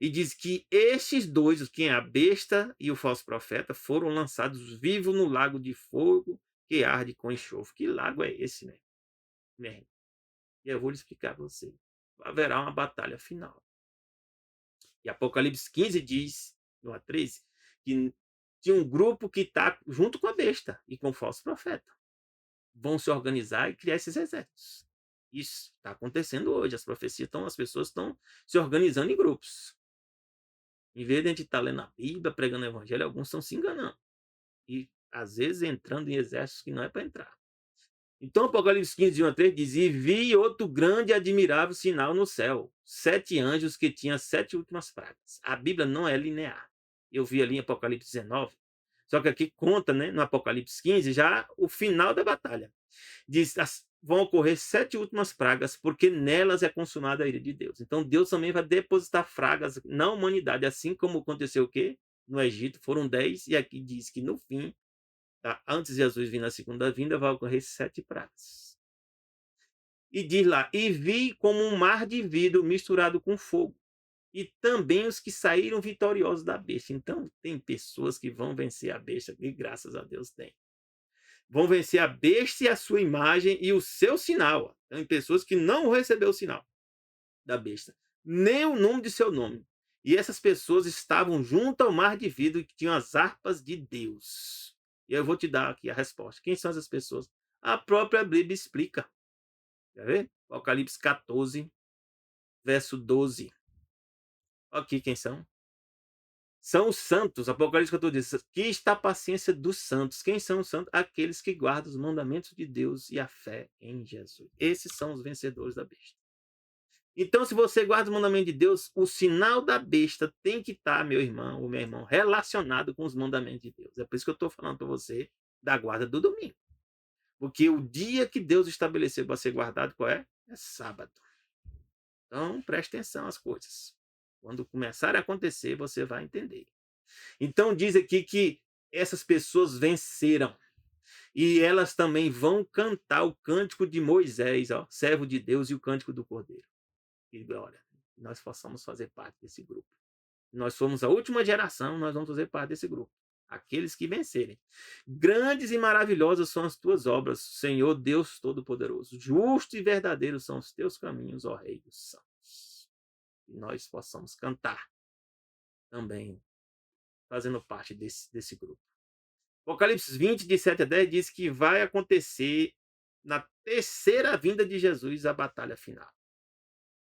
A: E diz que estes dois, quem é a besta e o falso profeta, foram lançados vivos no lago de fogo que arde com enxofre. Que lago é esse, né? E eu vou lhe explicar para você. Haverá uma batalha final. E Apocalipse 15 diz, no A13, que tinha um grupo que está junto com a besta e com o falso profeta. Vão se organizar e criar esses exércitos. Isso está acontecendo hoje. As profecias estão, as pessoas estão se organizando em grupos. Em vez de a gente estar lendo a Bíblia, pregando o Evangelho, alguns estão se enganando. E, às vezes, entrando em exércitos que não é para entrar. Então, Apocalipse 15, 1 a 3 diz: E vi outro grande e admirável sinal no céu. 7 anjos que tinham 7 últimas pragas. A Bíblia não é linear. Eu vi ali em Apocalipse 19. Só que aqui conta, né, no Apocalipse 15, já o final da batalha. Diz: vão ocorrer 7 últimas pragas, porque nelas é consumada a ira de Deus. Então, Deus também vai depositar pragas na humanidade, assim como aconteceu o quê? No Egito foram 10, e aqui diz que no fim, tá? Antes de Jesus vir na segunda vinda, vai ocorrer 7 pragas. E diz lá: E vi como um mar de vidro misturado com fogo, e também os que saíram vitoriosos da besta. Então, tem pessoas que vão vencer a besta, e graças a Deus tem. Vão vencer a besta e a sua imagem e o seu sinal. Tem pessoas que não receberam o sinal da besta, nem o nome de seu nome. E essas pessoas estavam junto ao mar de vidro que tinham as harpas de Deus. E eu vou te dar aqui a resposta. Quem são essas pessoas? A própria Bíblia explica. Quer ver? Apocalipse 14, verso 12. Aqui quem são? São os santos. Apocalipse 14 diz: Que está a paciência dos santos. Quem são os santos? Aqueles que guardam os mandamentos de Deus e a fé em Jesus. Esses são os vencedores da besta. Então, se você guarda o mandamento de Deus, o sinal da besta tem que estar, meu irmão ou meu irmão, relacionado com os mandamentos de Deus. É por isso que eu estou falando para você da guarda do domingo. Porque o dia que Deus estabeleceu para ser guardado, qual é? É sábado. Então, preste atenção às coisas. Quando começar a acontecer, você vai entender. Então, diz aqui que essas pessoas venceram. E elas também vão cantar o cântico de Moisés, ó, servo de Deus, e o cântico do Cordeiro. E olha, nós possamos fazer parte desse grupo. Nós somos a última geração, nós vamos fazer parte desse grupo. Aqueles que vencerem. Grandes e maravilhosas são as tuas obras, Senhor Deus Todo-Poderoso. Justo e verdadeiro são os teus caminhos, ó Rei dos Santos. E nós possamos cantar também, fazendo parte desse grupo. Apocalipse 20, de 7 a 10, diz que vai acontecer na terceira vinda de Jesus a batalha final.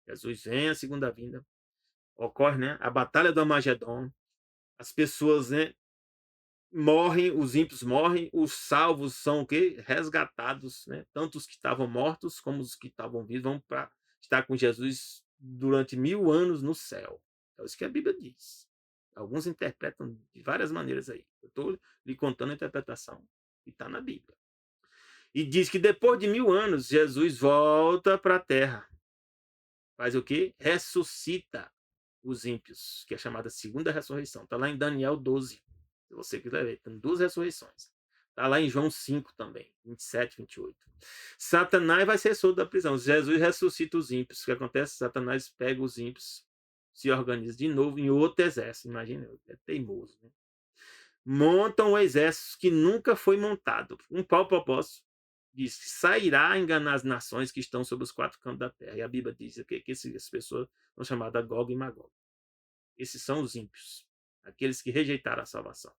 A: Jesus vem, a segunda vinda, ocorre, né, a batalha do Armagedon, as pessoas, né, morrem, os ímpios morrem, os salvos são o quê? Resgatados, né? Tanto os que estavam mortos como os que estavam vivos vão para estar com Jesus durante 1000 anos no céu. É isso que a Bíblia diz. Alguns interpretam de várias maneiras aí. Eu estou lhe contando a interpretação que está na Bíblia. E diz que depois de 1000 anos, Jesus volta para a terra. Faz o quê? Ressuscita os ímpios, que é chamada segunda ressurreição. Está lá em Daniel 12. Se você quiser ver, tem 2 ressurreições. Está lá em João 5 também, 27, 28. Satanás vai ser solto da prisão. Jesus ressuscita os ímpios. O que acontece? Satanás pega os ímpios, se organiza de novo em outro exército. Imagina, é teimoso. Né? Montam um exército que nunca foi montado. Um qual propósito? Diz que sairá a enganar as nações que estão sobre os 4 cantos da terra. E a Bíblia diz que essas pessoas são chamadas Gog e Magog. Esses são os ímpios, aqueles que rejeitaram a salvação,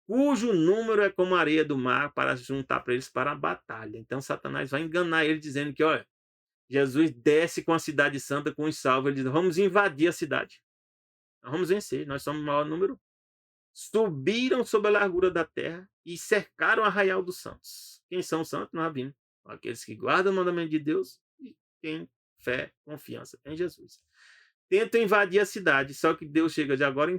A: cujo número é como a areia do mar para juntar para eles para a batalha. Então Satanás vai enganar ele dizendo que, olha, Jesus desce com a cidade santa, com os salvos. Ele diz, vamos invadir a cidade. Nós vamos vencer, nós somos o maior número. Subiram sobre a largura da terra e cercaram o arraial dos santos. Quem são os santos? Nós vimos. Aqueles que guardam o mandamento de Deus e têm fé, confiança em Jesus. Tentam invadir a cidade, só que Deus chega de agora,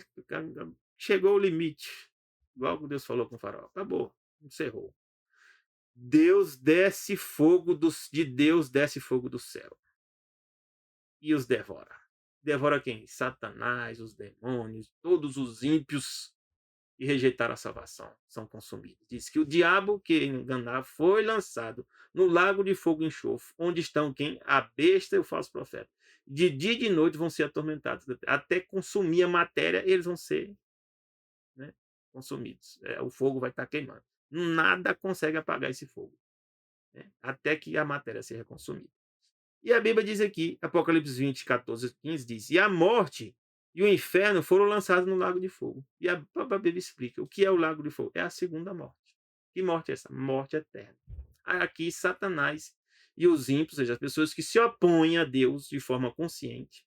A: chegou o limite. Igual Deus falou com o faraó. Acabou, encerrou. Deus desce fogo do céu e os devora. Devora quem? Satanás, os demônios, todos os ímpios que rejeitaram a salvação são consumidos. Diz que o diabo que enganava foi lançado no lago de fogo e enxofre, onde estão quem? A besta e o falso profeta. De dia e de noite vão ser atormentados, até consumir a matéria, eles vão ser, né, consumidos. O fogo vai estar queimando. Nada consegue apagar esse fogo, né, até que a matéria seja consumida. E a Bíblia diz aqui, Apocalipse 20, 14, 15, diz: E a morte e o inferno foram lançados no lago de fogo. E a própria Bíblia explica o que é o lago de fogo. É a segunda morte. Que morte é essa? Morte eterna. Aqui, Satanás e os ímpios, ou seja, as pessoas que se opõem a Deus de forma consciente,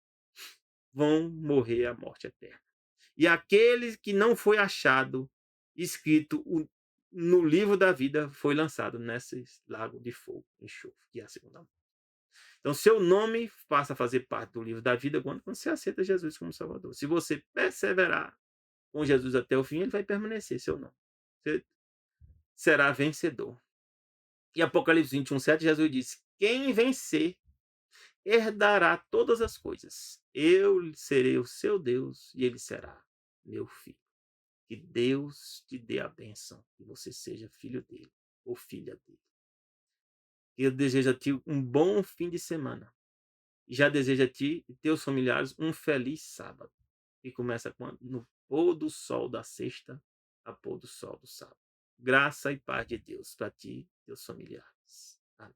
A: vão morrer a morte eterna. E aquele que não foi achado escrito no livro da vida foi lançado nesse lago de fogo, enxofre, que é a segunda morte. Então, seu nome passa a fazer parte do livro da vida quando você aceita Jesus como Salvador. Se você perseverar com Jesus até o fim, ele vai permanecer seu nome. Você será vencedor. E Apocalipse 21, 7, Jesus diz: quem vencer herdará todas as coisas. Eu serei o seu Deus e ele será meu filho. Que Deus te dê a bênção, que você seja filho dele ou filha dele. Eu desejo a ti um bom fim de semana. Já desejo a ti e teus familiares um feliz sábado. E começa quando? No pôr do sol da sexta a pôr do sol do sábado. Graça e paz de Deus para ti e teus familiares. Amém.